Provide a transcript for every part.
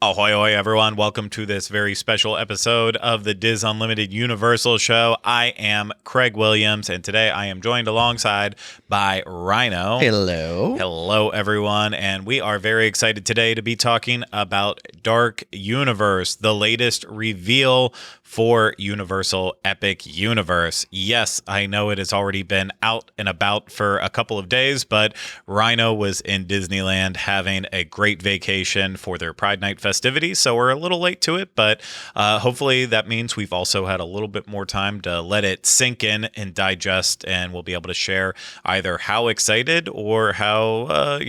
Ahoy, ahoy, everyone. Welcome to this very special episode of the Diz Unlimited Universal Show. I am Craig Williams, and today I am joined alongside by Rhino. Hello. Hello, everyone. And we are very excited today to be talking about Dark Universe, the latest reveal for Universal Epic Universe. Yes, I know it has already been out and about for a couple of days, but Rhino was in Disneyland having a great vacation for their Pride Night festivities, so we're a little late to it, but hopefully that means we've also had a little bit more time to let it sink in and digest, and we'll be able to share either how excited or how,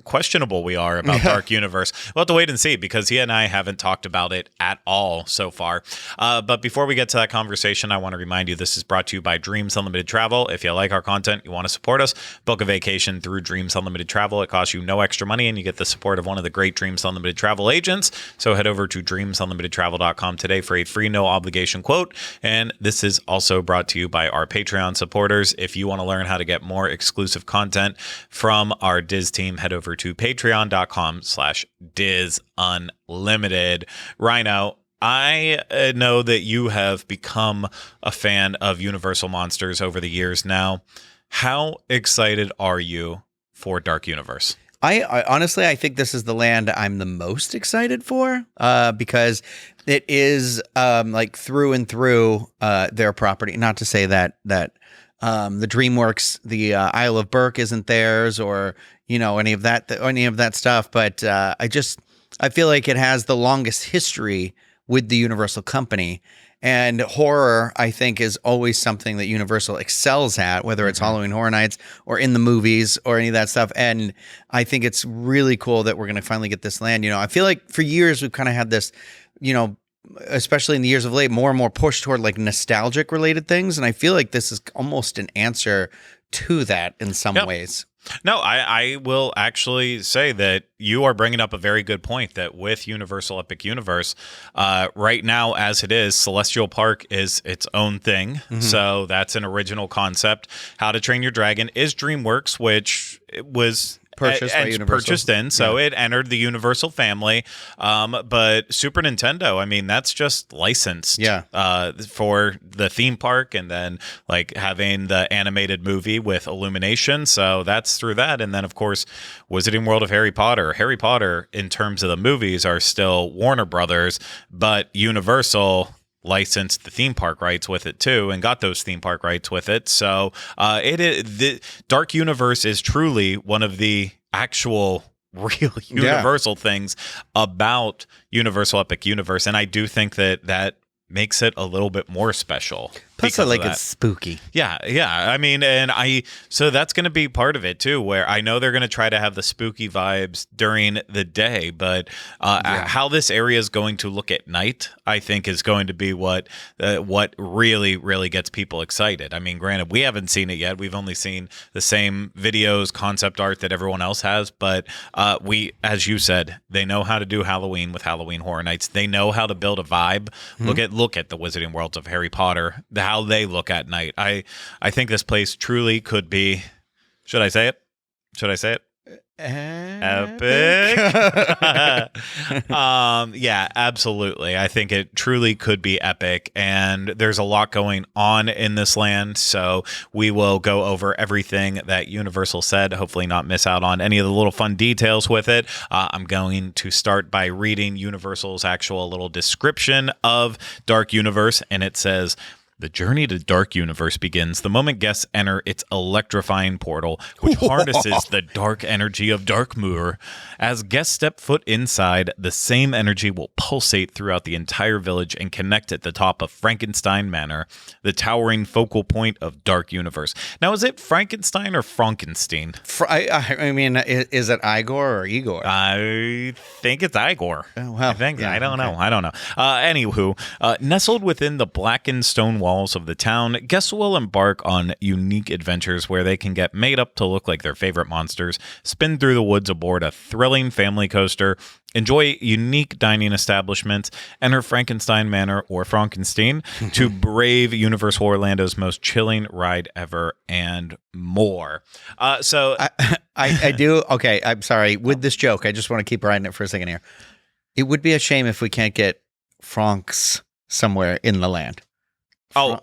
questionable we are about Dark Universe. We'll have to wait and see because he and I haven't talked about it at all so far. But before we get to that conversation, I want to remind you this is brought to you by Dreams Unlimited Travel. If you like our content, you want to support us, book a vacation through Dreams Unlimited Travel. It costs you no extra money and you get the support of one of the great Dreams Unlimited Travel agents. So head over to dreamsunlimitedtravel.com today for a free no obligation quote. And this is also brought to you by our Patreon supporters. If you want to learn how to get more exclusive content from our Diz team, head over to patreon.com/DizUnlimited. Rhino, I know that you have become a fan of Universal Monsters over the years now. How excited are you for Dark Universe? I honestly, I think this is the land I'm the most excited for because it is like through and through their property. Not to say that the DreamWorks, the Isle of Berk isn't theirs, or any of that stuff. But I feel like it has the longest history with the Universal company. And horror, I think, is always something that Universal excels at, whether it's Halloween Horror Nights or in the movies or any of that stuff. And I think it's really cool that we're going to finally get this land. I feel like for years we've kind of had this, especially in the years of late, more and more push toward like nostalgic related things. And I feel like this is almost an answer to that in some ways. No, I will actually say that you are bringing up a very good point that with Universal Epic Universe, right now as it is, Celestial Park is its own thing. So that's an original concept. How to Train Your Dragon is DreamWorks, which was purchased in, so it entered the Universal family. But Super Nintendo, I mean, that's just licensed for the theme park, and then like having the animated movie with Illumination. So that's through that. And then, of course, Wizarding World of Harry Potter. Harry Potter, in terms of the movies, are still Warner Brothers, but Universal licensed the theme park rights with it too, and got those theme park rights with it. So the Dark Universe is truly one of the actual real Universal things about Universal Epic Universe, and I do think that makes it a little bit more special. Plus, I like it's spooky. Yeah. I mean, so that's going to be part of it too, where I know they're going to try to have the spooky vibes during the day, but how this area is going to look at night, I think, is going to be what really, really gets people excited. I mean, granted, we haven't seen it yet. We've only seen the same videos, concept art that everyone else has, but as you said, they know how to do Halloween with Halloween Horror Nights. They know how to build a vibe. Look at the Wizarding Worlds of Harry Potter, how they look at night. I think this place truly could be, should I say it? Epic. Yeah, absolutely. I think it truly could be epic, and there's a lot going on in this land, so we will go over everything that Universal said, hopefully not miss out on any of the little fun details with it. I'm going to start by reading Universal's actual little description of Dark Universe, and it says, "The journey to Dark Universe begins the moment guests enter its electrifying portal, which harnesses the dark energy of Darkmoor. As guests step foot inside, the same energy will pulsate throughout the entire village and connect at the top of Frankenstein Manor, the towering focal point of Dark Universe." Now, is it Frankenstein or Frankenstein? I mean, is it Igor or Igor? I think it's Igor. Oh, well, I don't know. Anywho, nestled within the blackened stone walls of the town, guests will embark on unique adventures where they can get made up to look like their favorite monsters, spin through the woods aboard a thrilling family coaster, enjoy unique dining establishments, enter Frankenstein Manor or Frankenstein to brave Universal Orlando's most chilling ride ever, and more. So I do. Okay, I'm sorry. With this joke, I just want to keep riding it for a second here. It would be a shame if we can't get francs somewhere in the land. Oh,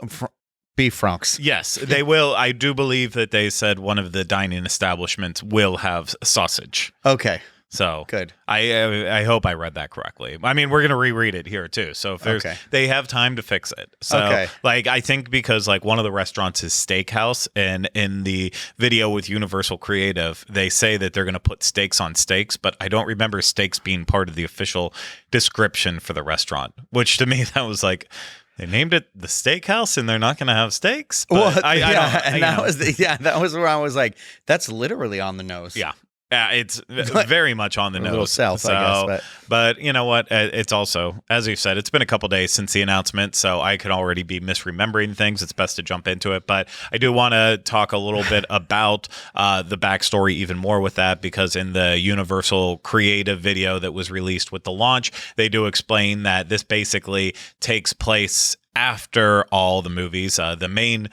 beef francs. Yes, they will. I do believe that they said one of the dining establishments will have sausage. Okay. So good. I hope I read that correctly. I mean, we're gonna reread it here too. So if there's, they have time to fix it. So like, I think because like one of the restaurants is Stakehaus, and in the video with Universal Creative, they say that they're gonna put steaks on steaks, but I don't remember steaks being part of the official description for the restaurant. Which to me, that was like, they named it the Steakhouse, and they're not going to have steaks. But well, that was where I was like, that's literally on the nose. Yeah. It's very much on the nose. A little south, I guess. But you know what? It's also, as you said, it's been a couple days since the announcement, so I could already be misremembering things. It's best to jump into it. But I do want to talk a little bit about the backstory even more with that, because in the Universal Creative video that was released with the launch, they do explain that this basically takes place after all the movies. The main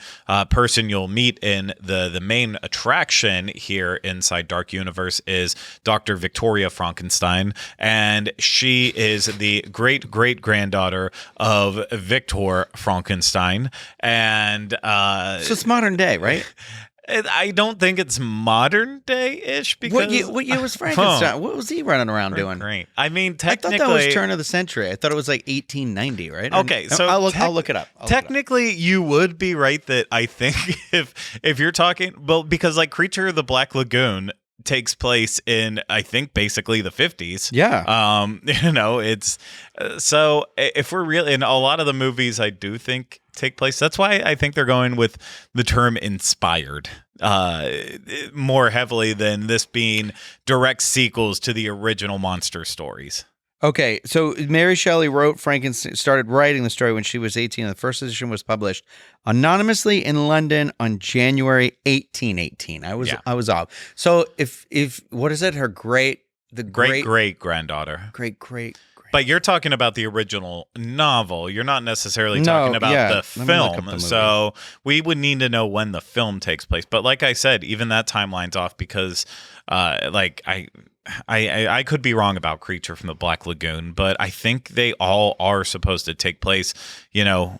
person you'll meet in the main attraction here inside Dark Universe is Dr. Victoria Frankenstein, and she is the great-great-granddaughter of Victor Frankenstein. And so it's modern day, right? I don't think it's modern day-ish, because what year was Frankenstein? What was he running around doing? Great. I mean, technically, I thought that was turn of the century. I thought it was like 1890, right? Okay, so I'll look it up. Technically, you would be right that I think if you're talking, well, because like Creature of the Black Lagoon takes place in, I think, basically the 50s. Yeah. You know, it's so if we're really, in a lot of the movies I do think take place, that's why I think they're going with the term inspired more heavily than this being direct sequels to the original monster stories. Okay, so Mary Shelley wrote Frankenstein, started writing the story when she was 18, and the first edition was published anonymously in London on January 1818. I was off. So if what is it? Her great granddaughter. Great. But you're talking about the original novel. You're not necessarily talking about the film. So we would need to know when the film takes place. But like I said, even that timeline's off, because like I could be wrong about Creature from the Black Lagoon, but I think they all are supposed to take place, you know,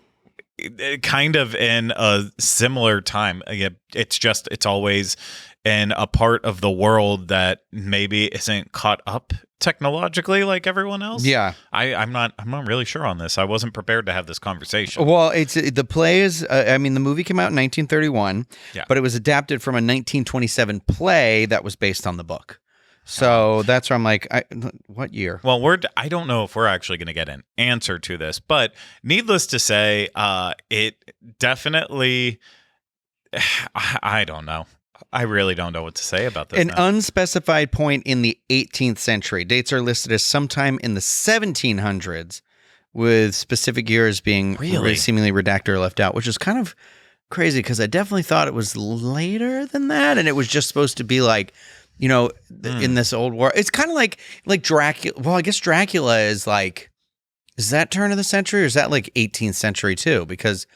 kind of in a similar time. It's always in a part of the world that maybe isn't caught up technologically like everyone else. Yeah. I'm not really sure on this. I wasn't prepared to have this conversation. Well, it's the play is I mean, the movie came out in 1931, but it was adapted from a 1927 play that was based on the book. So that's where I'm like, what year? Well, I don't know if we're actually going to get an answer to this, but needless to say, it definitely, I don't know. I really don't know what to say about this. An unspecified point in the 18th century. Dates are listed as sometime in the 1700s, with specific years being seemingly redacted or left out, which is kind of crazy, because I definitely thought it was later than that, and it was just supposed to be like, you know, in this old war. It's kind of like Dracula. Well, I guess Dracula is like, is that turn of the century, or is that like 18th century too? Because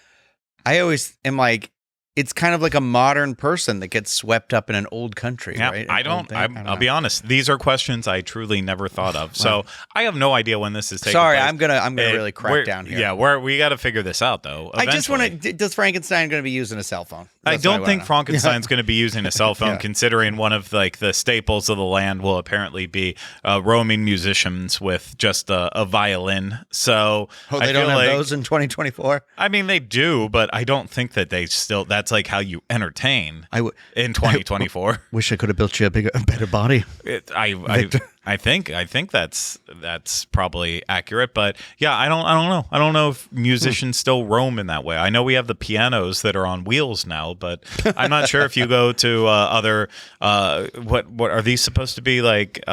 I always am like, it's kind of like a modern person that gets swept up in an old country, right? I'll be honest. These are questions I truly never thought of. So I have no idea when this is taking Sorry, place. I'm gonna really crack down here. Yeah, we got to figure this out though. I just want to. Does Frankenstein going to be using a cell phone? I don't think Frankenstein's going to be using a cell phone, considering one of like the staples of the land will apparently be roaming musicians with just a violin. So they don't have those in 2024. I mean, they do, but I don't think that they still. That's like how you entertain in 2024. Wish I could have built you a better body. I think that's probably accurate, but yeah, I don't know. I don't know if musicians still roam in that way. I know we have the pianos that are on wheels now, but I'm not sure if you go to other what are these supposed to be, like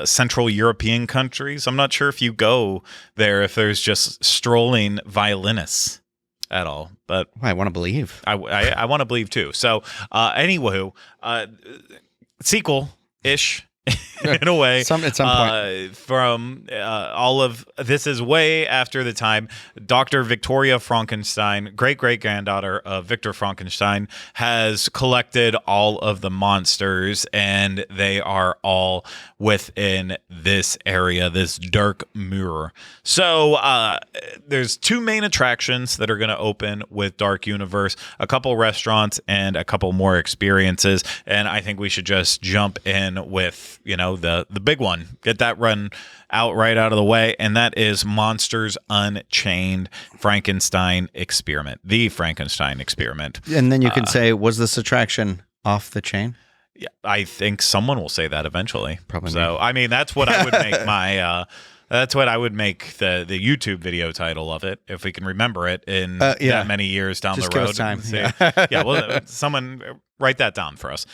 Central European countries? I'm not sure if you go there if there's just strolling violinists at all, but I want to believe. I want to believe too. So, anywho, sequel-ish in a way. At some point. From all of this is way after the time Dr. Victoria Frankenstein, great-great-granddaughter of Victor Frankenstein, has collected all of the monsters, and they are all within this area, this dark mirror. So there's two main attractions that are going to open with Dark Universe, a couple restaurants and a couple more experiences, and I think we should just jump in with, the big one. Get that run right out of the way, and that is Monsters Unchained Frankenstein Experiment, the Frankenstein Experiment. And then you can say, was this attraction off the chain? Yeah, I think someone will say that eventually. Probably. So, I mean, that's what I would make my that's what I would make the YouTube video title of it, if we can remember it in that many years down Just the road. Give us time. Yeah, well, someone write that down for us.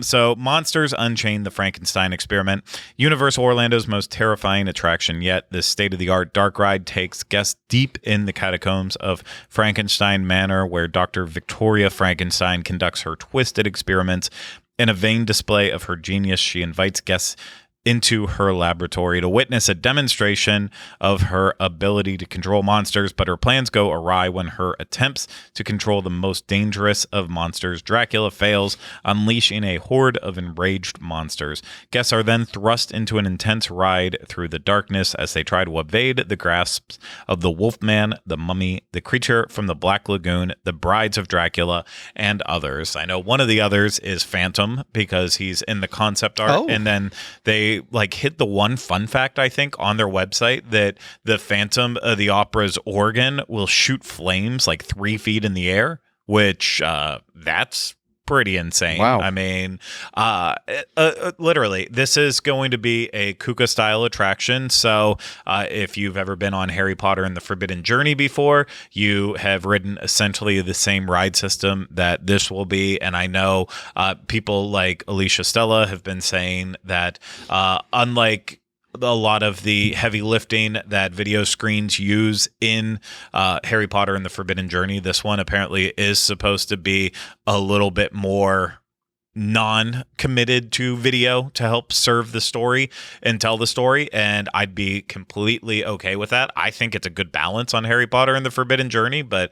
So, Monsters Unchained, the Frankenstein Experiment, Universal Orlando's most terrifying attraction yet. This state-of-the-art dark ride takes guests deep in the catacombs of Frankenstein Manor, where Dr. Victoria Frankenstein conducts her twisted experiments. In a vain display of her genius, she invites guests into her laboratory to witness a demonstration of her ability to control monsters, but her plans go awry when her attempts to control the most dangerous of monsters, Dracula, fails, unleashing a horde of enraged monsters. Guests are then thrust into an intense ride through the darkness as they try to evade the grasps of the Wolfman, the Mummy, the creature from the Black Lagoon, the brides of Dracula, and others. I know one of the others is Phantom, because he's in the concept art, and then they hit the one fun fact, I think, on their website, that the Phantom of the Opera's organ will shoot flames 3 feet in the air, which that's pretty insane. Wow. I mean, literally, this is going to be a Kuka style attraction. So if you've ever been on Harry Potter and the Forbidden Journey before, you have ridden essentially the same ride system that this will be. And I know people like Alicia Stella have been saying that unlike a lot of the heavy lifting that video screens use in Harry Potter and the Forbidden Journey, this one apparently is supposed to be a little bit more non-committed to video to help serve the story and tell the story, and I'd be completely okay with that. I think it's a good balance on Harry Potter and the Forbidden Journey, but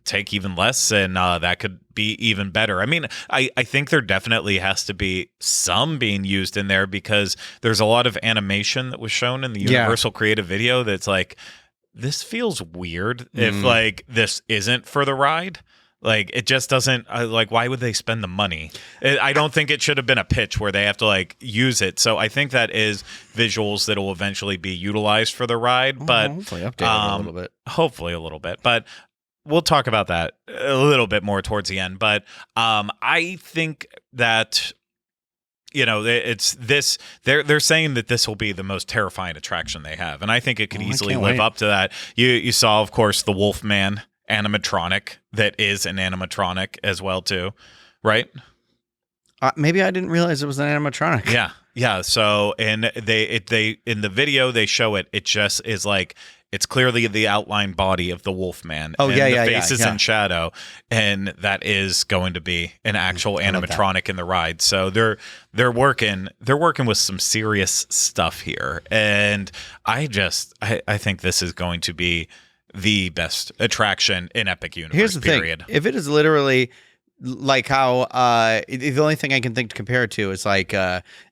take even less, and that could be even better. I mean, I think there definitely has to be some being used in there, because there's a lot of animation that was shown in the Universal Creative Video that's this feels weird if this isn't for the ride. It just doesn't, why would they spend the money? I don't think it should have been a pitch where they have to use it. So I think that is visuals that will eventually be utilized for the ride, but hopefully updated a little bit. Hopefully a little bit, but we'll talk about that a little bit more towards the end. But I think that, it's this. They're saying that this will be the most terrifying attraction they have, and I think it could easily live up to that. You saw, of course, the Wolfman animatronic that is an animatronic as well too, right? Maybe I didn't realize it was an animatronic. Yeah. So, and they in the video they show it. It just is it's clearly the outline body of the Wolfman. Oh, and the face is in shadow, and that is going to be an actual animatronic in the ride. So they're working with some serious stuff here, and I think this is going to be the best attraction in Epic Universe. Here's the period. thing: if it is literally how the only thing I can think to compare it to is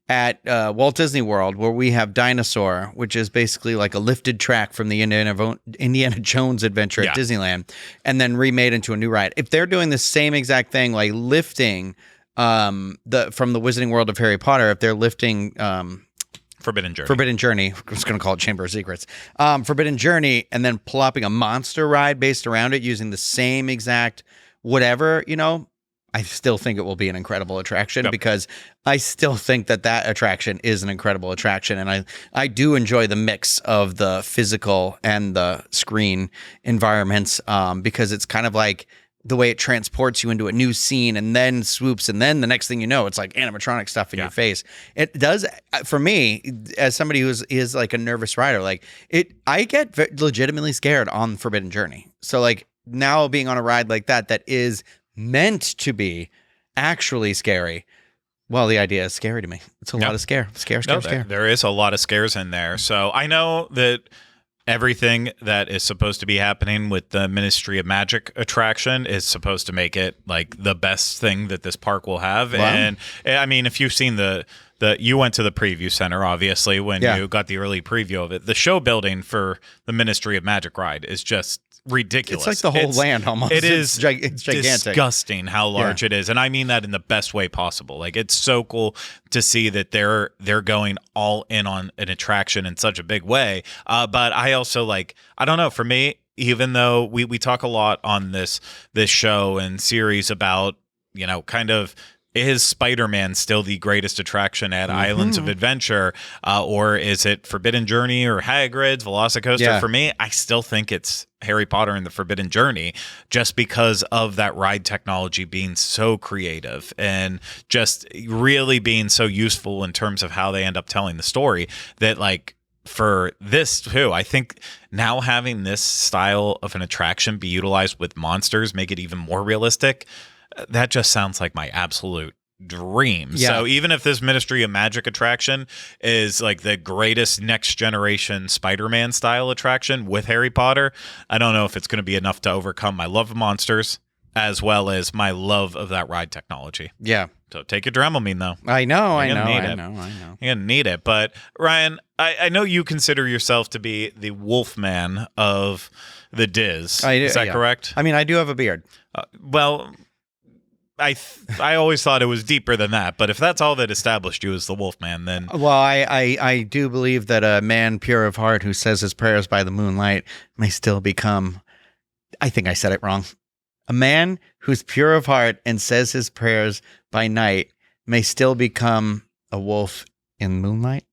at Walt Disney World, where we have Dinosaur, which is basically a lifted track from the Indiana Jones adventure at Disneyland, and then remade into a new ride. If they're doing the same exact thing, lifting from the Wizarding World of Harry Potter, if they're lifting Forbidden Journey. I was going to call it Chamber of Secrets. Forbidden Journey, and then plopping a monster ride based around it using the same exact whatever, I still think it will be an incredible attraction, because I still think that attraction is an incredible attraction. And I do enjoy the mix of the physical and the screen environments, because it's kind of the way it transports you into a new scene and then swoops, and then the next thing you know, it's animatronic stuff in your face. It does, for me, as somebody who is a nervous rider, I get legitimately scared on Forbidden Journey. So now being on a ride like that is meant to be actually scary, Well, the idea is scary to me. It's a lot of scare. Scare. There is a lot of scares in there. So I know that everything that is supposed to be happening with the Ministry of Magic attraction is supposed to make it like the best thing that this park will have. Wow. And I mean, if you've seen you went to the preview center, obviously, when you got the early preview of it. The show building for the Ministry of Magic ride is just ridiculous. It's like the whole land almost. It's gigantic. Disgusting how large it is. And I mean that in the best way possible. Like, it's so cool to see that they're going all in on an attraction in such a big way. But I also I don't know, for me, even though we talk a lot on this show and series about, kind of, is Spider-Man still the greatest attraction at Islands of Adventure? Or is it Forbidden Journey or Hagrid's Velocicoaster? Yeah. For me, I still think it's Harry Potter and the Forbidden Journey, just because of that ride technology being so creative and just really being so useful in terms of how they end up telling the story, that for this too, I think now having this style of an attraction be utilized with monsters, make it even more realistic. That just sounds like my absolute dream. Yeah. So even if this Ministry of Magic attraction is the greatest next generation Spider-Man style attraction with Harry Potter, I don't know if it's going to be enough to overcome my love of monsters as well as my love of that ride technology. Yeah. So take your Dramamine, though. I know. You're going to need it. But Ryan, I know you consider yourself to be the Wolfman of the Diz. Is that correct? I mean, I do have a beard. Well, I always thought it was deeper than that, but if that's all that established you as the Wolfman, then... Well, I do believe that a man pure of heart who says his prayers by the moonlight may still become... I think I said it wrong. A man who's pure of heart and says his prayers by night may still become a wolf in moonlight?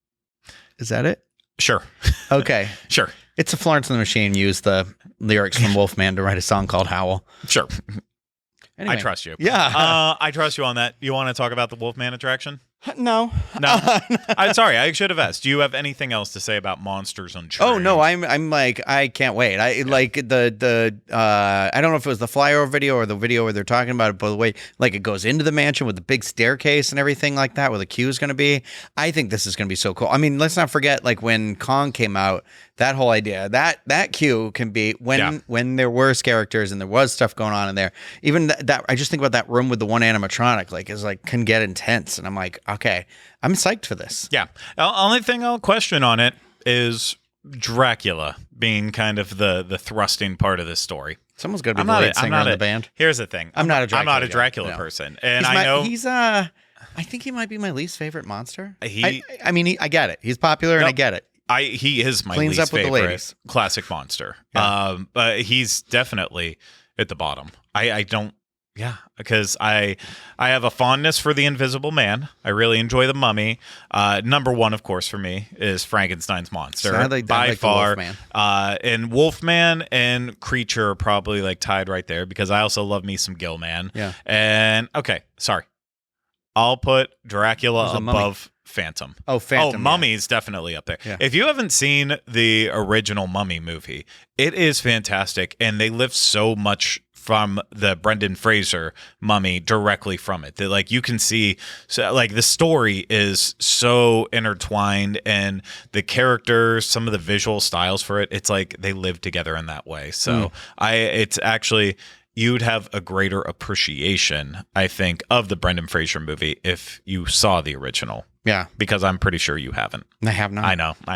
Is that it? Sure. Okay. Sure. It's a Florence and the Machine used the lyrics from Wolfman to write a song called Howl. Sure. Anyway. I trust you. Yeah. I trust you on that. You want to talk about the Wolfman attraction? No. I'm sorry. I should have asked. Do you have anything else to say about Monsters Unchained? Oh no, I can't wait. I don't know if it was the flyover video or the video where they're talking about it, but the way it goes into the mansion with the big staircase and everything like that, where the queue is going to be. I think this is going to be so cool. I mean, let's not forget when Kong came out, that whole idea that queue can be when there were characters and there was stuff going on in there. Even that I just think about that room with the one animatronic can get intense, and I'm like, okay, I'm psyched for this. Yeah. The only thing I'll question on it is Dracula being kind of the thrusting part of this story. Someone's got to be the lead singer in the band. Here's the thing. I'm not a Dracula person, and I know he's I think he might be my least favorite monster. I get it. He's popular, and I get it. He is my least favorite classic monster. Yeah. But he's definitely at the bottom. I don't. Yeah, because I have a fondness for the Invisible Man. I really enjoy the Mummy. Number one, of course, for me is Frankenstein's monster by far. And Wolfman and Creature are probably tied right there, because I also love me some Gillman. Yeah. And I'll put Dracula above Phantom. Oh, Phantom. Mummy's definitely up there. Yeah. If you haven't seen the original Mummy movie, it is fantastic, and they lift so much from the Brendan Fraser Mummy directly from it. That you can see, the story is so intertwined, and the characters, some of the visual styles for it, it's they live together in that way. So it's actually, you'd have a greater appreciation, I think, of the Brendan Fraser movie if you saw the original. Yeah. Because I'm pretty sure you haven't. I have not. I know. I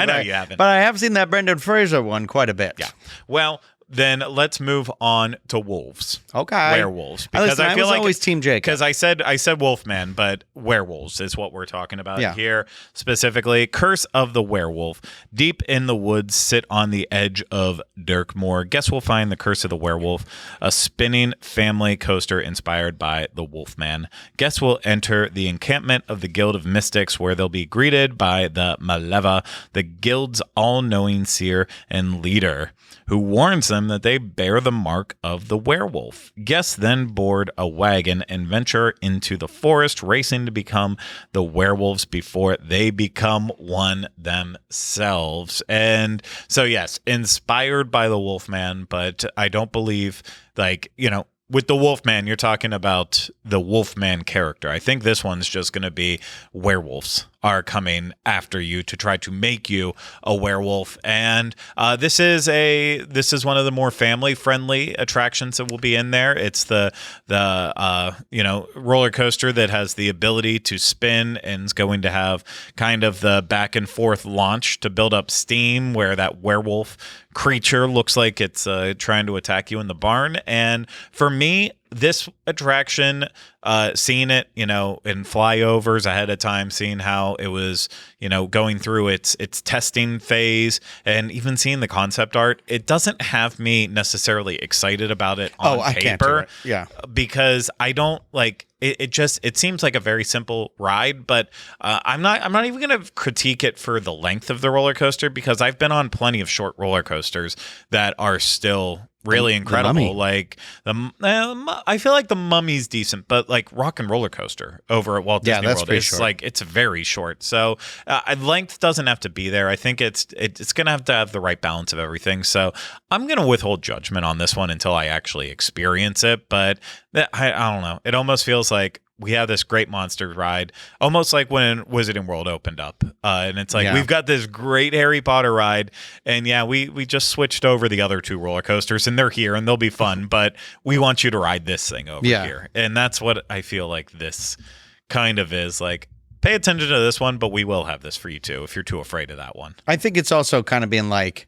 know you haven't. But I have seen that Brendan Fraser one quite a bit. Yeah. Well, then let's move on to wolves. Okay. Werewolves. Because I was always Team Jacob. Because I said Wolfman, but werewolves is what we're talking about here specifically. Curse of the Werewolf. Deep in the woods, sit on the edge of Dirkmoor. Guess we'll find the Curse of the Werewolf, a spinning family coaster inspired by the Wolfman. Guess we'll enter the encampment of the Guild of Mystics, where they'll be greeted by the Maleva, the guild's all-knowing seer and leader, who warns them that they bear the mark of the werewolf. Guests then board a wagon and venture into the forest, racing to become the werewolves before they become one themselves. And so, yes, inspired by the Wolfman, but I don't believe, with the Wolfman, you're talking about the Wolfman character. I think this one's just going to be werewolves are coming after you to try to make you a werewolf. And this is one of the more family friendly attractions that will be in there. It's the roller coaster that has the ability to spin and is going to have kind of the back and forth launch to build up steam, where that werewolf creature looks like it's trying to attack you in the barn. And for me, this attraction, seeing it, in flyovers ahead of time, seeing how it was, going through its testing phase, and even seeing the concept art, it doesn't have me necessarily excited about it on I paper. can't do it. Yeah, because I don't like it. It seems like a very simple ride, but I'm not even going to critique it for the length of the roller coaster, because I've been on plenty of short roller coasters that are still really incredible. Like I feel like the Mummy's decent, but like Rock and Roller Coaster over at Walt Disney World is short. Like, it's very short. So length doesn't have to be there. I think it's gonna have the right balance of everything. So I'm gonna withhold judgment on this one until I actually experience it. But I don't know. It almost feels like we have this great monster ride, almost like when Wizarding World opened up. And it's like, we've got this great Harry Potter ride. And we just switched over the other two roller coasters, and they're here and they'll be fun, but we want you to ride this thing over here. And that's what I feel like this kind of is. Like, pay attention to this one, but we will have this for you too, if you're too afraid of that one. I think it's also kind of being like,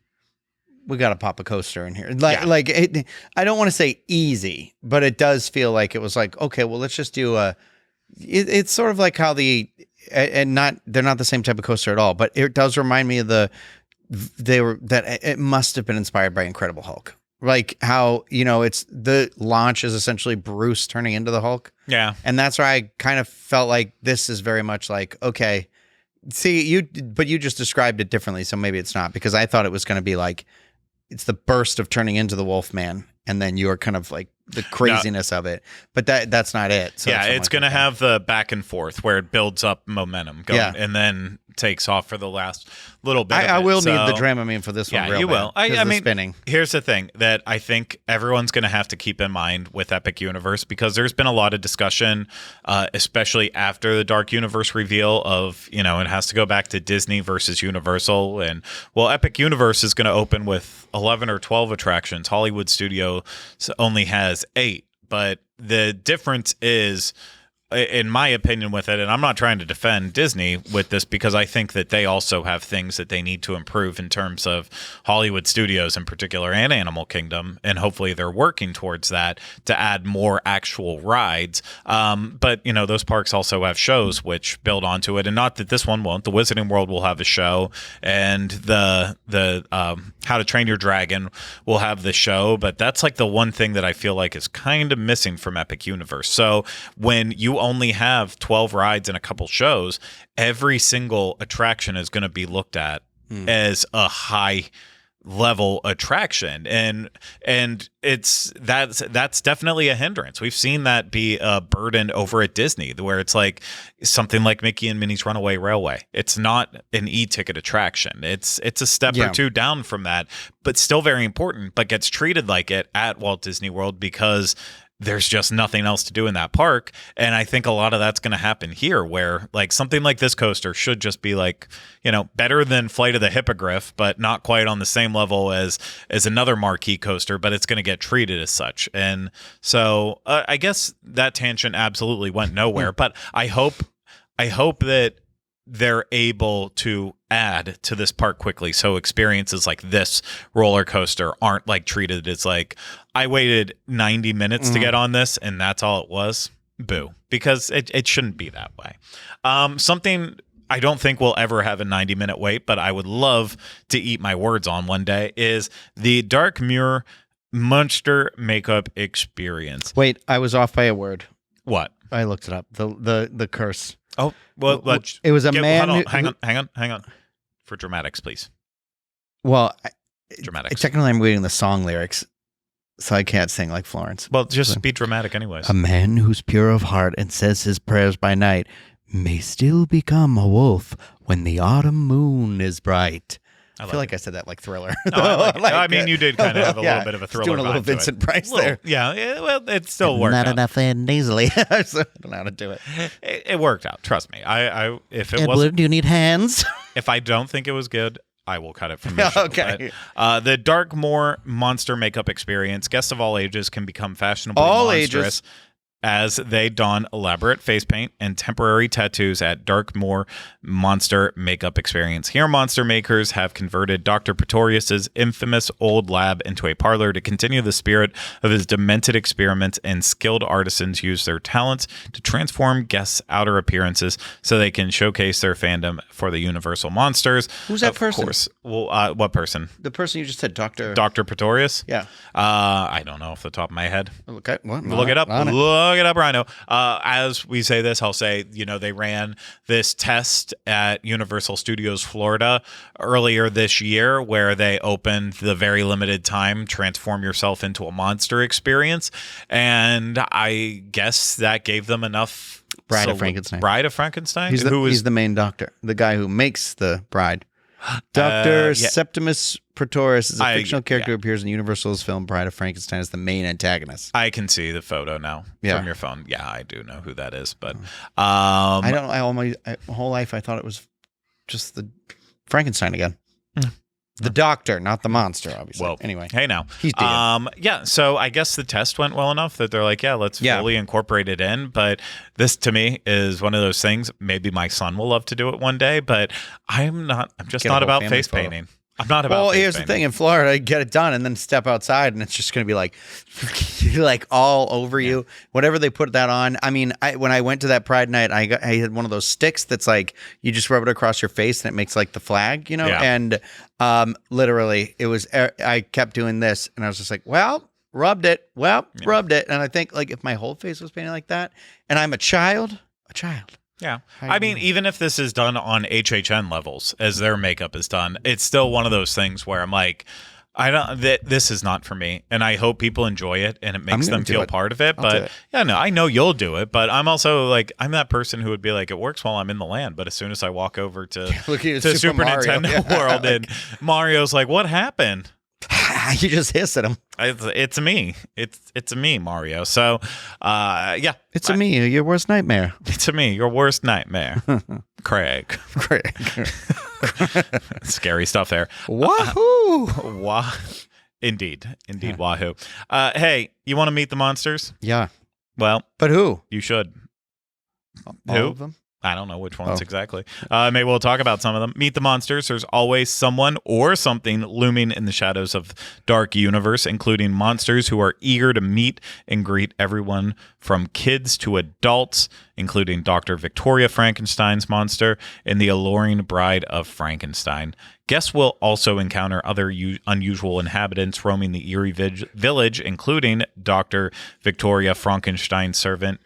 we got to pop a coaster in here. I don't want to say easy, but it does feel like it was like, okay, well, let's just do it's sort of like how they're not the same type of coaster at all, but it does remind me of it must have been inspired by Incredible Hulk. Like how, it's the launch is essentially Bruce turning into the Hulk. Yeah. And that's where I kind of felt like this is very much like, okay, see, but you just described it differently. So maybe it's not, because I thought it was going to be like, it's the burst of turning into the Wolfman, and then you're kind of like the craziness of it. But that's not it. So it's going to have the back and forth where it builds up momentum and then takes off for the last little bit. I will need the Dramamine for this one. Yeah, real you bad, will. I mean, spinning. Here's the thing that I think everyone's going to have to keep in mind with Epic Universe, because there's been a lot of discussion, especially after the Dark Universe reveal of, it has to go back to Disney versus Universal. And Epic Universe is going to open with 11 or 12 attractions. Hollywood Studios only has 8. But the difference is, in my opinion, with it, and I'm not trying to defend Disney with this, because I think that they also have things that they need to improve in terms of Hollywood Studios in particular, and Animal Kingdom, and hopefully they're working towards that to add more actual rides. But those parks also have shows which build onto it, and not that this one won't. The Wizarding World will have a show, and the How to Train Your Dragon will have the show, but that's like the one thing that I feel like is kind of missing from Epic Universe. So when you only have 12 rides and a couple shows, every single attraction is going to be looked at as a high level attraction, and that's definitely a hindrance. We've seen that be a burden over at Disney, where it's like something like Mickey and Minnie's Runaway Railway. It's not an e-ticket attraction. It's a step or two down from that, but still very important, but gets treated like it at Walt Disney World because there's just nothing else to do in that park. And I think a lot of that's going to happen here, where like something like this coaster should just be like, better than Flight of the Hippogriff, but not quite on the same level as another marquee coaster, but it's going to get treated as such. And so I guess that tangent absolutely went nowhere, but I hope that they're able to add to this park quickly, so experiences like this roller coaster aren't like treated as like, I waited 90 minutes to get on this and that's all it was. Boo. Because it shouldn't be that way. Something I don't think we'll ever have a 90-minute wait, but I would love to eat my words on one day, is the Dark Muir Monster Makeup Experience. Wait, I was off by a word. What? I looked it up. The curse. Oh, well, it was a man. Hang on. For dramatics, please. Well, dramatics. Technically, I'm reading the song lyrics, so I can't sing like Florence. Well, just be dramatic anyways. A man who's pure of heart and says his prayers by night may still become a wolf when the autumn moon is bright. I feel like I said that like Thriller. No, I mean, you did kind of have a little bit of a Thriller doing a little vibe to Vincent it. Price there. Yeah, well, it still worked Not out. enough nasally. So I don't know how to do it. It worked out. Trust me. If it Edward, wasn't, do you need hands? if I don't think it was good, I will cut it from the show. Okay. But, the Darkmoor monster makeup experience. Guests of all ages can become fashionably All monstrous ages. as they don elaborate face paint and temporary tattoos at Darkmoor Monster Makeup Experience. Here, monster makers have converted Dr. Pretorius's infamous old lab into a parlor to continue the spirit of his demented experiments, and skilled artisans use their talents to transform guests' outer appearances so they can showcase their fandom for the Universal monsters. Who's that of person? Course. Well, what person? The person you just said, Doctor. Dr. Pretorius? Yeah. I don't know off the top of my head. Okay. What? Look it up. Look it up, Rhino. As we say this, I'll say, they ran this test at Universal Studios Florida earlier this year where they opened the very limited time Transform Yourself into a Monster experience. And I guess that gave them enough. Bride of Frankenstein. Bride of Frankenstein? He's the main doctor, the guy who makes the bride. Dr. Yeah. Septimus Pretorius is a fictional character who appears in Universal's film Bride of Frankenstein as the main antagonist. I can see the photo now Yeah. from your phone. Yeah, I do know who that is. But I don't know. My whole life I thought it was just the Frankenstein again. The doctor, not the monster, obviously. Well, anyway. hey now. He's dead. Yeah, so I guess the test went well enough that they're like, let's fully incorporate it in. But this, to me, is one of those things. Maybe my son will love to do it one day, but I'm just Get a not whole about family face photo. painting. I'm not about Well, face here's painting. the thing. In Florida, get it done and then step outside and it's just going to be like all over you. Whatever they put that on. I mean, when I went to that Pride night, I had one of those sticks that's like you just rub it across your face and it makes like the flag, Yeah. And literally it was, I kept doing this and I was just like, rubbed it. And I think like if my whole face was painted like that and I'm a child. Yeah. I mean, even if this is done on HHN levels as their makeup is done, it's still one of those things where I'm like, this is not for me. And I hope people enjoy it and it makes them feel part of it. But I know you'll do it. But I'm also like, I'm that person who would be like, it works while I'm in the land. But as soon as I walk over to Super Mario. Nintendo World and Mario's like, what happened? You just hiss at him. It's me. It's a me, Mario. So, It's a me, your worst nightmare. It's a me, your worst nightmare, Craig. Scary stuff there. Wahoo! Indeed, wahoo. Hey, you want to meet the monsters? Yeah, Well, but who? you should. All Who? of them? I don't know which ones exactly. Maybe we'll talk about some of them. Meet the monsters. There's always someone or something looming in the shadows of Dark Universe, including monsters who are eager to meet and greet everyone from kids to adults, including Dr. Victoria Frankenstein's monster and the alluring Bride of Frankenstein. Guests will also encounter other unusual inhabitants roaming the eerie village, including Dr. Victoria Frankenstein's servant,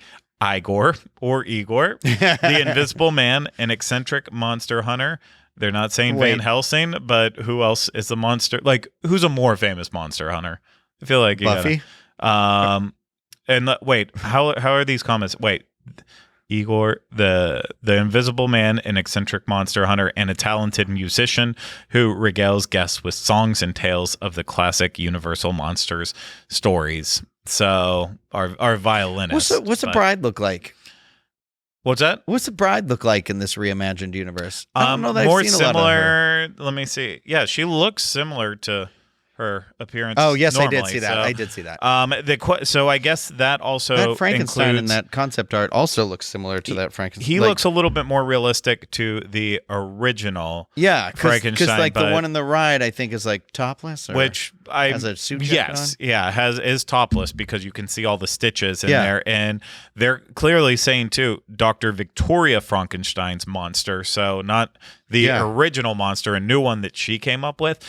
Igor, the Invisible Man, an eccentric monster hunter. They're not saying Van Helsing, but who else is the monster? Like, who's a more famous monster hunter? I feel like Buffy. Wait, how are these comments? Wait, Igor, the Invisible Man, an eccentric monster hunter, and a talented musician who regales guests with songs and tales of the classic Universal Monsters stories. So our violinist. What's the bride look like? What's that? What's the bride look like in this reimagined universe? I don't know that more I've seen a lot of her. similar. Let me see. Yeah, she looks similar to her appearance. Oh yes, normally. I did see that. So, I did see that. So I guess that also That Frankenstein in includes, that concept art also looks similar to that Frankenstein. He looks a little bit more realistic to the original. Yeah, Frankenstein, because like the but- one in the ride, I think is like topless, or Which has a suit jacket yes, on? yeah, is topless because you can see all the stitches in Yeah. there, and they're clearly saying too, Dr. Victoria Frankenstein's monster, so not the original monster, a new one that she came up with.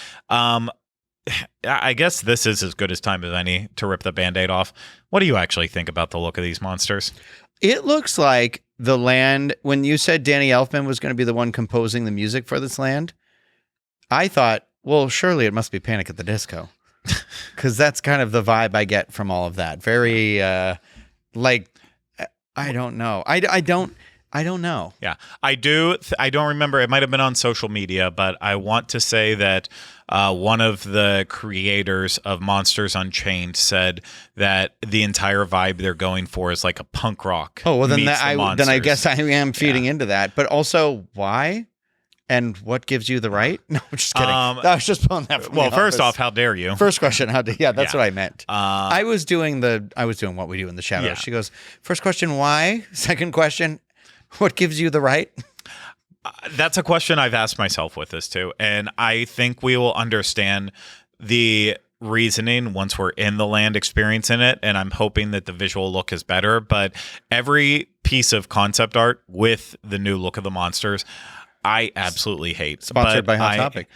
I guess this is as good as time as any to rip the Band-Aid off. What do you actually think about the look of these monsters? It looks like the land. When you said Danny Elfman was going to be the one composing the music for this land, I thought, well, surely it must be Panic at the Disco, because that's kind of the vibe I get from all of that. Very like, I don't know. I don't. I don't know. Yeah, I do. I don't remember. It might have been on social media, but I want to say that one of the creators of Monsters Unchained said that the entire vibe they're going for is like a punk rock. Oh, well, then meets the I Monsters. guess I am feeding into that. But also, why? And what gives you the right? No, I'm just kidding. I was just pulling that from Well, the first office. off, how dare you? First question, yeah, that's Yeah. what I meant. I was doing what we do in the shadows. Yeah. She goes, first question, why? Second question, what gives you the right? That's a question I've asked myself with this too, and I think we will understand the reasoning once we're in the land experiencing it, and I'm hoping that the visual look is better. But every piece of concept art with the new look of the monsters, I absolutely hate. Sponsored But by Hot Topic.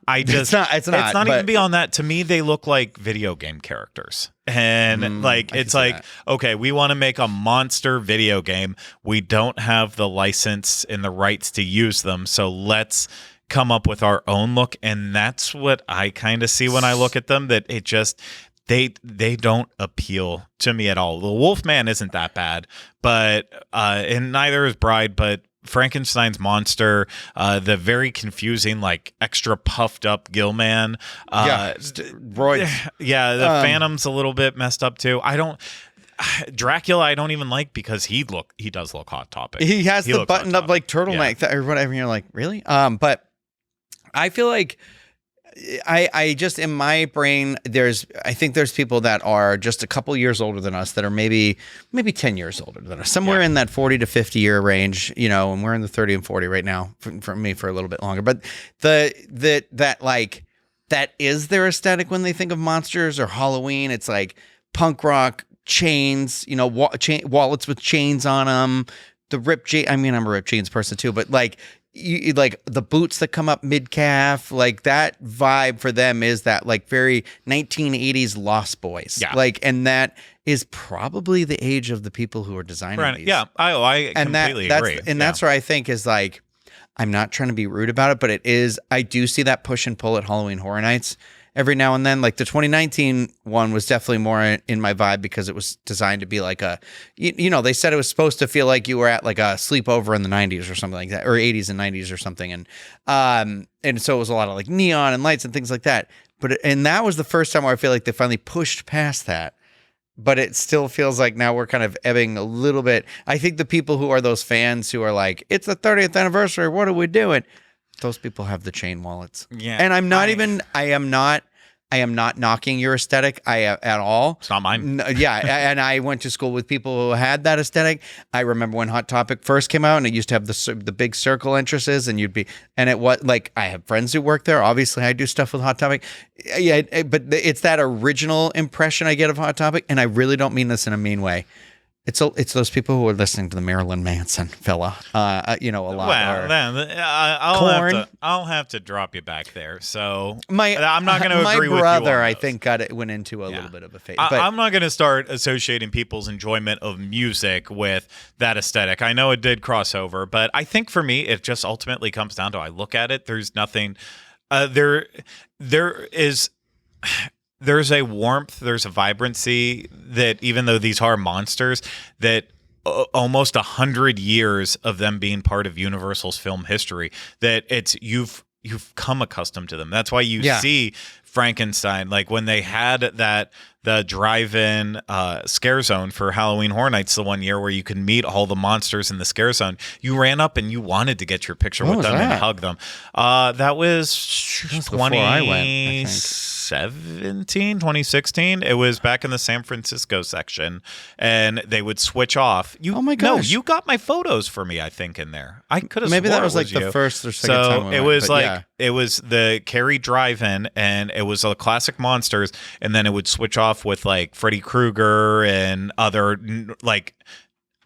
I just It's not even but- beyond that. To me, they look like video game characters. And like I it's can see like, that. okay, we want to make a monster video game. We don't have the license and the rights to use them, so let's come up with our own look. And that's what I kind of see when I look at them, that it just they don't appeal to me at all. The Wolfman isn't that bad, but and neither is Bride, but Frankenstein's monster, the very confusing, like extra puffed up Gillman. Roids. Yeah, the Phantom's a little bit messed up too. Dracula I don't even like because he does look Hot Topic. He has the looks buttoned Hot up like Topic. turtleneck or whatever. And you're like, really? But I feel like I just in my brain I think there's people that are just a couple years older than us that are maybe 10 years older than us, somewhere in that 40 to 50 year range, and we're in the 30 and 40 right now for me for a little bit longer. But that is their aesthetic when they think of monsters or Halloween. It's like punk rock, chains, wallets with chains on them. The ripped jeans. I mean, I'm a ripped jeans person too, but like the boots that come up mid calf, like that vibe for them is that like very 1980s Lost Boys. Yeah. Like, and that is probably the age of the people who are designing these. Yeah, I completely agree. And that's where I think is like, I'm not trying to be rude about it, but it is, I do see that push and pull at Halloween Horror Nights every now and then. Like the 2019 one was definitely more in my vibe because it was designed to be like they said it was supposed to feel like you were at like a sleepover in the 90s or something like that, or 80s and 90s or something. And so it was a lot of like neon and lights and things like that. And that was the first time where I feel like they finally pushed past that. But it still feels like now we're kind of ebbing a little bit. I think the people who are those fans who are like, it's the 30th anniversary, what are we doing? Those people have the chain wallets. Yeah. And I am not knocking your aesthetic at all. It's not mine. Yeah, and I went to school with people who had that aesthetic. I remember when Hot Topic first came out, and it used to have the big circle entrances, and it was like I have friends who work there. Obviously, I do stuff with Hot Topic. Yeah, but it's that original impression I get of Hot Topic, and I really don't mean this in a mean way. It's those people who are listening to the Marilyn Manson fella, a lot. Well, then I'll have to drop you back there. So I'm not going to agree with you. My brother, on I those. think, went into a little bit of a phase. I'm not going to start associating people's enjoyment of music with that aesthetic. I know it did cross over, but I think for me, it just ultimately comes down to I look at it. There's nothing. There's a warmth, there's a vibrancy that even though these are monsters, that almost 100 years of them being part of Universal's film history, that you've come accustomed to them. That's why you see Frankenstein, like when they had the drive-in scare zone for Halloween Horror Nights the one year where you could meet all the monsters in the scare zone. You ran up and you wanted to get your picture with them and hug them. That was 2016. It was back in the San Francisco section, and they would switch off. Oh my gosh! No, you got my photos for me. I think in there. I could have. Maybe that was like you. the first or second time. So it was it was the Cary Drive-In, and it was a classic monsters, and then it would switch off with like Freddy Krueger and other like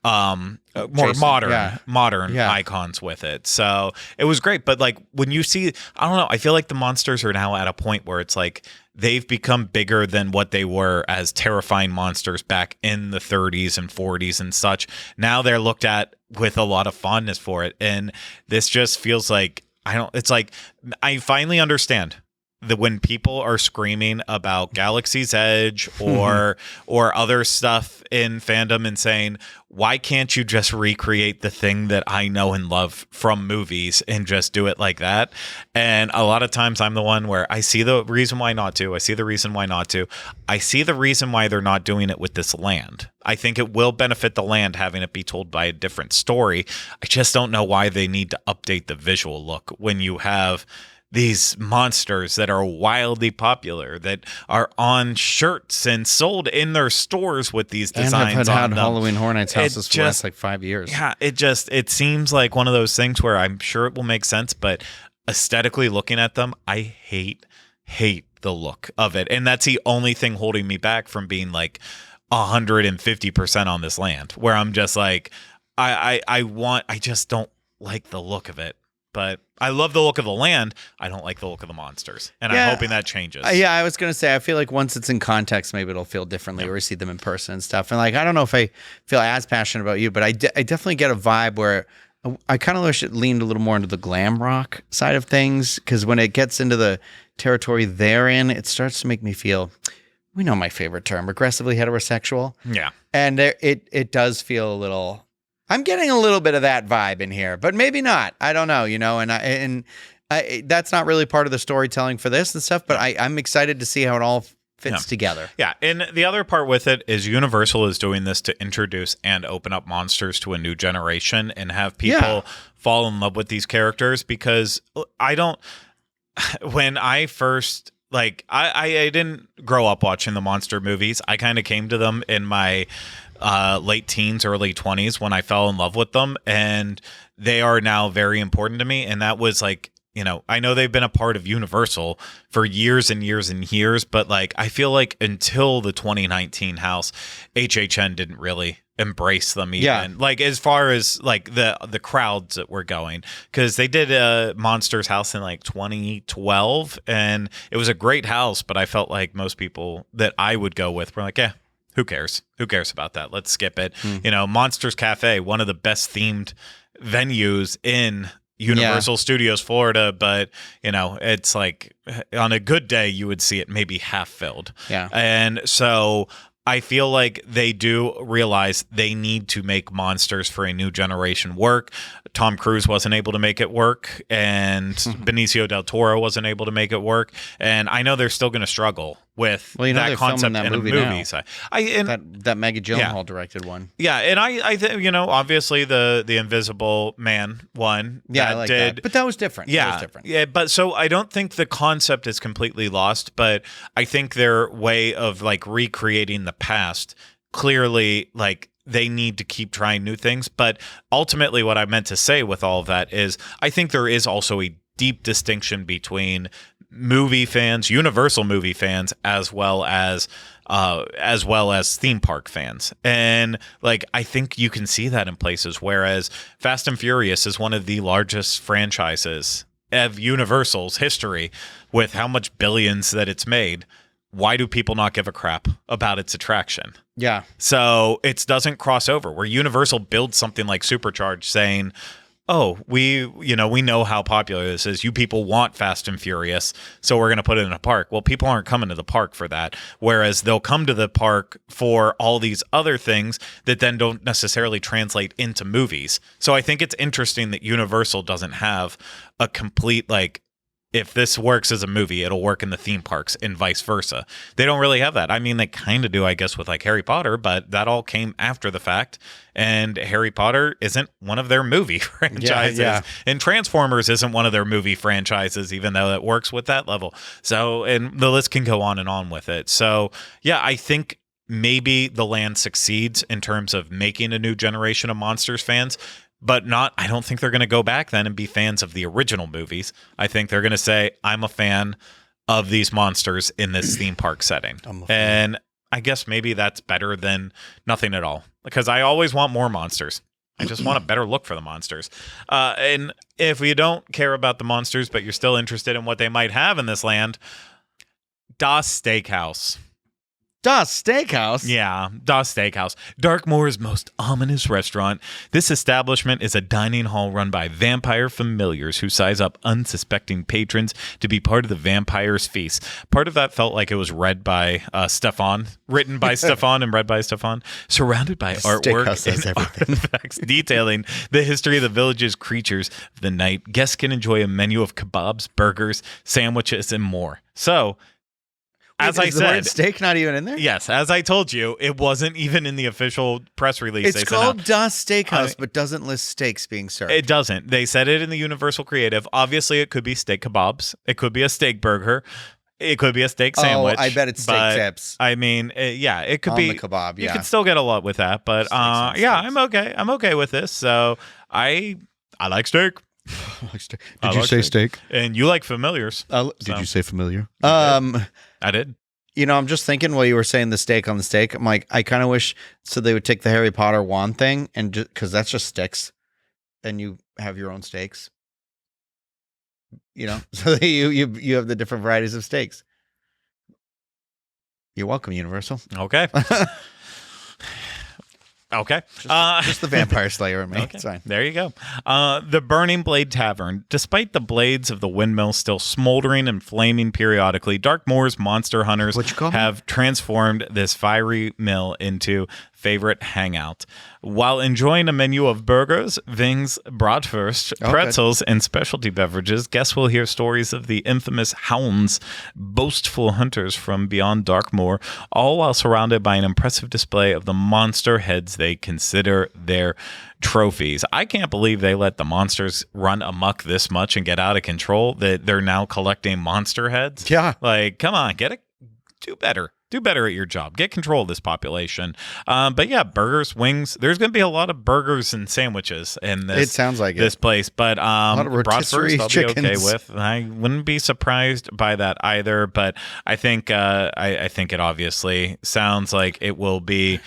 more modern icons with it. So it was great. But like when you see, I don't know, I feel like the monsters are now at a point where it's like they've become bigger than what they were as terrifying monsters back in the 30s and 40s and such. Now they're looked at with a lot of fondness for it. And this just feels like, it's like I finally understand when people are screaming about Galaxy's Edge or other stuff in fandom and saying, why can't you just recreate the thing that I know and love from movies and just do it like that? And a lot of times I'm the one where I see the reason why not to. I see the reason why not to. I see the reason why they're not doing it with this land. I think it will benefit the land having it be told by a different story. I just don't know why they need to update the visual look when you have these monsters that are wildly popular, that are on shirts and sold in their stores with these designs and on had them. Halloween Horror Nights houses for the last like 5 years. Yeah, it seems like one of those things where I'm sure it will make sense, but aesthetically looking at them, I hate the look of it. And that's the only thing holding me back from being like 150% on this land, where I'm just like, I just don't like the look of it. But I love the look of the land. I don't like the look of the monsters. And I'm hoping that changes. Yeah, I was going to say, I feel like once it's in context, maybe it'll feel differently or we see them in person and stuff. And like, I don't know if I feel as passionate about you, but I definitely get a vibe where I kind of wish it leaned a little more into the glam rock side of things. Because when it gets into the territory they're in, it starts to make me feel, we know my favorite term, aggressively heterosexual. Yeah. And it does feel a little... I'm getting a little bit of that vibe in here, but maybe not. I don't know, and that's not really part of the storytelling for this and stuff, but I'm excited to see how it all fits together. Yeah, and the other part with it is Universal is doing this to introduce and open up monsters to a new generation and have people fall in love with these characters, because when I first... Like, I didn't grow up watching the monster movies. I kind of came to them in my late teens, early 20s when I fell in love with them. And they are now very important to me. And that was like, I know they've been a part of Universal for years and years and years. But like, I feel like until the 2019 house, HHN didn't really embrace them even, like as far as like the crowds that were going, because they did a Monsters house in like 2012 and it was a great house, but I felt like most people that I would go with were like, who cares about that, let's skip it. Monsters Cafe, one of the best themed venues in Universal Studios Florida, but it's like on a good day you would see it maybe half filled. And so I feel like they do realize they need to make monsters for a new generation work. Tom Cruise wasn't able to make it work, and Benicio del Toro wasn't able to make it work. And I know they're still going to struggle with that concept in a movie. So that Maggie Gyllenhaal directed one. Yeah, and I think obviously the Invisible Man one. Yeah, I like that. But that was different. Yeah, but so I don't think the concept is completely lost, but I think their way of like recreating the past clearly, like, they need to keep trying new things. But ultimately what I meant to say with all of that is I think there is also a deep distinction between movie fans, Universal movie fans, as well as theme park fans. And like, I think you can see that in places, whereas Fast and Furious is one of the largest franchises of Universal's history with how much billions that it's made. Why do people not give a crap about its attraction? Yeah. So it doesn't cross over, where Universal builds something like Supercharged saying, oh, we know how popular this is. You people want Fast and Furious, so we're going to put it in a park. Well, people aren't coming to the park for that, whereas they'll come to the park for all these other things that then don't necessarily translate into movies. So I think it's interesting that Universal doesn't have a complete, like, if this works as a movie, it'll work in the theme parks and vice versa. They don't really have that. I mean, they kind of do, I guess, with like Harry Potter, but that all came after the fact. And Harry Potter isn't one of their movie franchises. Yeah. And Transformers isn't one of their movie franchises, even though it works with that level. So, and the list can go on with it. So, yeah, I think maybe the land succeeds in terms of making a new generation of Monsters fans. But I don't think they're going to go back then and be fans of the original movies. I think they're going to say, I'm a fan of these monsters in this theme park setting. And I guess maybe that's better than nothing at all, because I always want more monsters. I just want a better look for the monsters. And if you don't care about the monsters, but you're still interested in what they might have in this land, Das Steakhouse. Das Steakhouse? Yeah, Das Stakehaus, Darkmoor's most ominous restaurant. This establishment is a dining hall run by vampire familiars who size up unsuspecting patrons to be part of the vampire's feast. Part of that felt like it was read by Stefan, written by Stefan and read by Stefan, surrounded by artwork and artifacts detailing the history of the village's creatures of the night. Guests can enjoy a menu of kebabs, burgers, sandwiches, and more. So, as I the said, word steak not even in there? yes, as I told you, it wasn't even in the official press release. It's they sent called out. Das Steakhouse, but doesn't list steaks being served. It doesn't. They said it in the Universal Creative. Obviously, it could be steak kebabs. It could be a steak burger. It could be a steak sandwich. I bet it's steak but, tips. I mean, yeah, it could On be the kebab, You yeah. could still get a lot with that, but Steaks. I'm okay. I'm okay with this. So I like steak. Did you say steak? And you like familiars. Did you say familiar? I did. You know, I'm just thinking while you were saying the steak on the steak, I'm like, I kind of wish so they would take the Harry Potter wand thing and just because that's just sticks, and you have your own steaks. You know, so that you have the different varieties of steaks. You're welcome, Universal. Okay. Okay. Just the Vampire Slayer in me. Okay. It's fine. There you go. The Burning Blade Tavern. Despite the blades of the windmill still smoldering and flaming periodically, Darkmoor's monster hunters What you call them? have transformed this fiery mill into favorite hangout. While enjoying a menu of burgers, wings, bratwurst, Oh, pretzels, and specialty beverages, guests will hear stories of the infamous hounds, boastful hunters from beyond Darkmoor, all while surrounded by an impressive display of the monster heads they consider their trophies. I can't believe they let the monsters run amok this much and get out of control, that they're now collecting monster heads. Yeah. Like, come on, do better. Do better at your job. Get control of this population. But yeah, burgers, wings. There's going to be a lot of burgers and sandwiches in this. It sounds like this place. But lot of rotisserie bratwurst, I'll be okay chickens. with. I wouldn't be surprised by that either. But I think I think it obviously sounds like it will be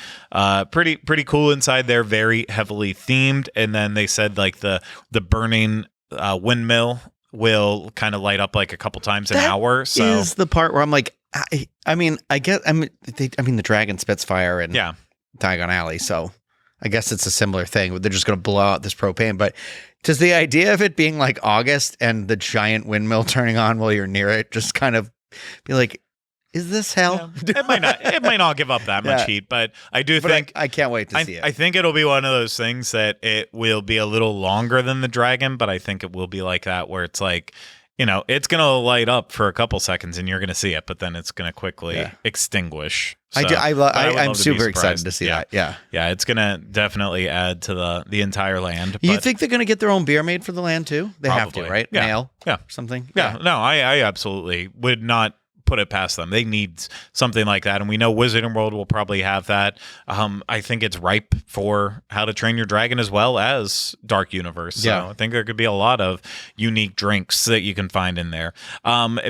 pretty cool inside there. Very heavily themed. And then they said like the burning windmill will kind of light up like a couple times an hour. So is the part where I'm like, the dragon spits fire in yeah. Diagon Alley, so I guess it's a similar thing. They're just going to blow out this propane. But does the idea of it being like August and the giant windmill turning on while you're near it just kind of be like, is this hell? Yeah. It might not give up that much heat, but I do think I can't wait to see it. I think it'll be one of those things that it will be a little longer than the dragon, but I think it will be like that where it's like, you know, it's going to light up for a couple seconds and you're going to see it, but then it's going to quickly extinguish. So, I'm super excited to see that. Yeah. Yeah, it's going to definitely add to the entire land. You think they're going to get their own beer made for the land too? They have to, right? Yeah. Mail? Yeah. Something? Yeah. No, I absolutely would not put it past them. They need something like that, and we know Wizarding World will probably have that. I think it's ripe for How to Train Your Dragon as well as Dark Universe. So I think there could be a lot of unique drinks that you can find in there.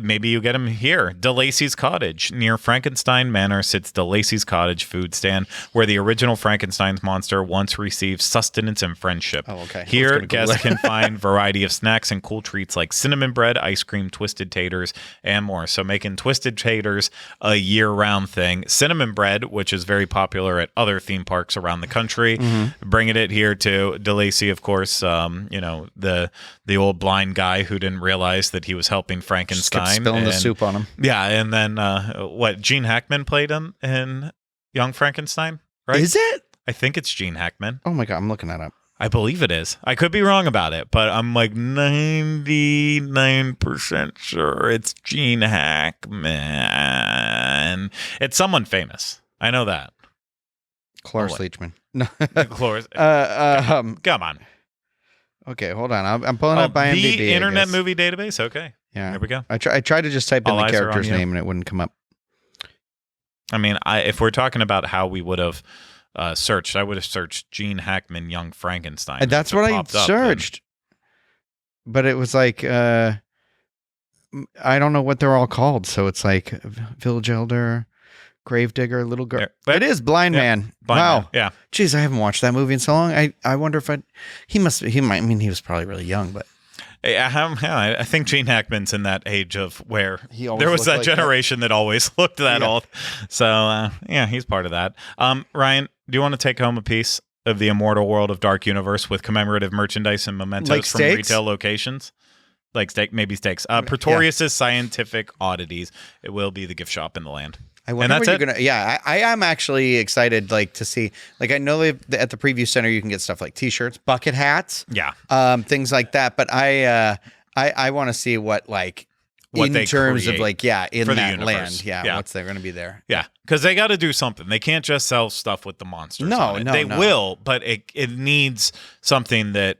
Maybe you get them here. DeLacy's Cottage. Near Frankenstein Manor sits DeLacy's Cottage food stand, where the original Frankenstein's monster once received sustenance and friendship. Oh, okay. Here, guests can find variety of snacks and cool treats like cinnamon bread, ice cream, twisted taters, and more. So making twisted taters a year-round thing. Cinnamon bread, which is very popular at other theme parks around the country, bringing it here to DeLacy, of course. You know, the old blind guy who didn't realize that he was helping Frankenstein. Just kept spilling the soup on him. Yeah, and then Gene Hackman played him in Young Frankenstein, right? Is it? I think it's Gene Hackman. Oh my God, I'm looking that up. I believe it is. I could be wrong about it, but I'm like 99% sure it's Gene Hackman. It's someone famous. I know that. Cloris Leachman. No. Cloris. Come on. Okay, hold on. I'm pulling up IMDb. The Internet Movie Database? Okay. Yeah. There we go. I tried to just type in All the eyes are character's on you. name and it wouldn't come up. I mean, if we're talking about how we would have searched, I would have searched Gene Hackman, Young Frankenstein. And that's what I searched. But it was like, I don't know what they're all called. So it's like Village Elder, Gravedigger, Little Girl. It is Blind Man. Wow. Man. Yeah. Jeez, I haven't watched that movie in so long. I wonder if he was probably really young, but. I think Gene Hackman's in that age of where He always there was looked that like generation that always looked that Yeah. old. So, yeah, he's part of that. Ryan, do you want to take home a piece of the immortal world of Dark Universe with commemorative merchandise and mementos Like from steaks? retail locations? Like maybe steaks. Pretorius's Scientific Oddities. It will be the gift shop in the land. I wonder that's where you're it. gonna. Yeah, I am actually excited, like to see. Like I know at the preview center you can get stuff like T-shirts, bucket hats, Yeah. things like that. But I want to see what What in they terms of create in for the that universe. land. Yeah. What's there going to be there? Yeah, because they got to do something. They can't just sell stuff with the monsters. No, on it. no, they no. will, but it needs something that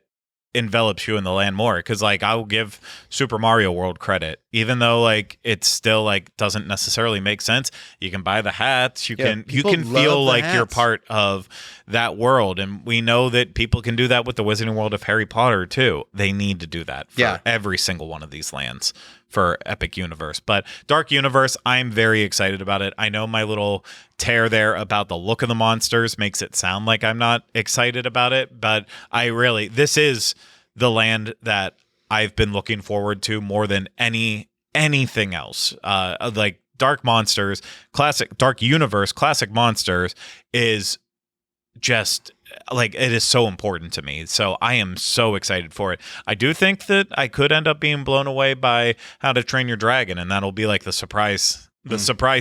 envelops you in the land more. Because I will give Super Mario World credit, even though it still doesn't necessarily make sense. You can buy the hats. You can people feel love the like you're hats. part of that world, and we know that people can do that with the Wizarding World of Harry Potter too. They need to do that for every single one of these lands for Epic Universe. But Dark Universe, I'm very excited about it. I know my little tear there about the look of the monsters makes it sound like I'm not excited about it, but this is the land that I've been looking forward to more than anything else. Dark Monsters, classic Dark Universe, classic monsters is just it is so important to me. So I am so excited for it. I do think that I could end up being blown away by How to Train Your Dragon, and that'll be the surprise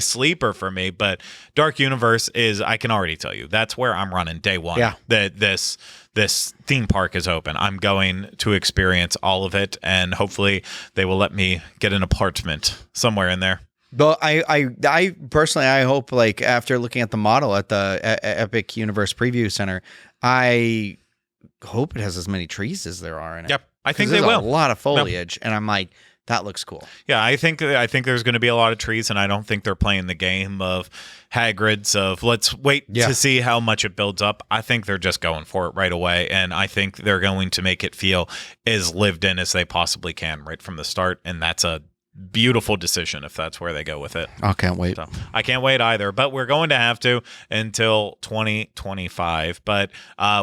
sleeper for me. But Dark Universe is, I can already tell you, that's where I'm running day one. Yeah. That this theme park is open. I'm going to experience all of it, and hopefully they will let me get an apartment somewhere in there. But I personally, I hope after looking at the model at the Epic Universe Preview Center, I hope it has as many trees as there are in it. Yep, I think they there's will. A lot of foliage, and I'm like, that looks cool. Yeah, I think there's going to be a lot of trees, and I don't think they're playing the game of Hagrid's of let's wait to see how much it builds up. I think they're just going for it right away, and I think they're going to make it feel as lived in as they possibly can right from the start, and that's a beautiful decision if that's where they go with it. I can't wait. So, I can't wait either, but we're going to have to until 2025. But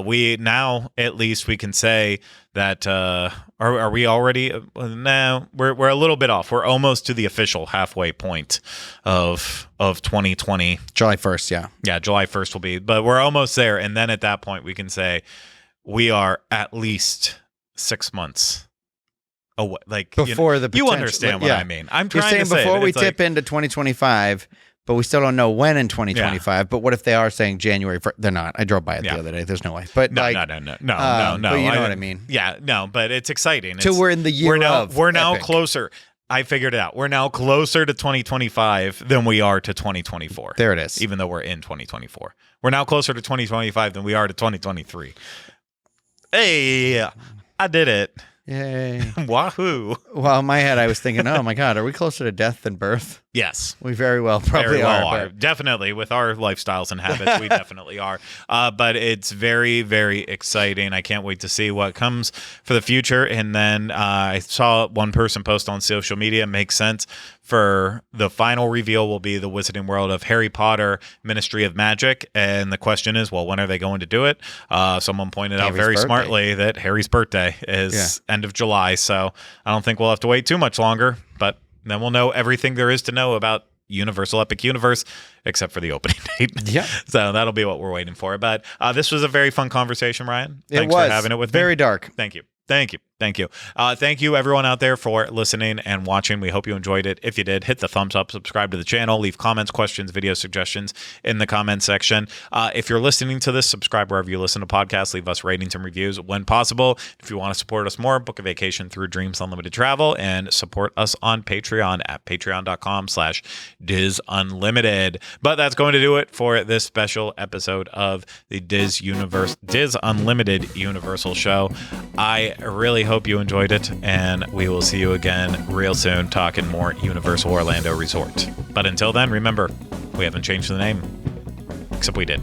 we now at least we can say that are we already? No, we're a little bit off. We're almost to the official halfway point of 2020. July 1st, yeah. Yeah, July 1st will be, but we're almost there. And then at that point, we can say we are at least 6 months away. Before the you potential- understand what yeah. I mean. I'm You're trying saying to say before that we it's tip into 2025, but we still don't know when in 2025. But what if they are saying January 1st? They're not. I drove by it the other day. There's no way. But no. But you know what I mean. Yeah, no, but it's exciting. Till we're in the year we're now Epic. closer. I figured it out. We're now closer to 2025 than we are to 2024. There it is. Even though we're in 2024. We're now closer to 2025 than we are to 2023. Hey, I did it. Yay. Wahoo. Well, in my head, I was thinking, oh my God, are we closer to death than birth? Yes. We very well probably Very well are. are. Definitely. With our lifestyles and habits, we definitely are. But it's very, very exciting. I can't wait to see what comes for the future. And then I saw one person post on social media. Makes sense. For the final reveal will be the Wizarding World of Harry Potter Ministry of Magic. And the question is, well, when are they going to do it? Someone pointed out Harry's very birthday. smartly that Harry's birthday is end of July. So I don't think we'll have to wait too much longer. But then we'll know everything there is to know about Universal Epic Universe, except for the opening date. Yeah. So that'll be what we're waiting for. But this was a very fun conversation, Ryan. It Thanks was for having it with very me. dark. Thank you. Thank you. Thank you. Thank you, everyone out there, for listening and watching. We hope you enjoyed it. If you did, hit the thumbs up, subscribe to the channel, leave comments, questions, video suggestions in the comment section. If you're listening to this, subscribe wherever you listen to podcasts. Leave us ratings and reviews when possible. If you want to support us more, book a vacation through Dreams Unlimited Travel and support us on Patreon at patreon.com/DizUnlimited. But that's going to do it for this special episode of the Diz Unlimited Universal Show. I really hope you enjoyed it, and we will see you again real soon talking more Universal Orlando Resort. But until then, remember, we haven't changed the name, except we did.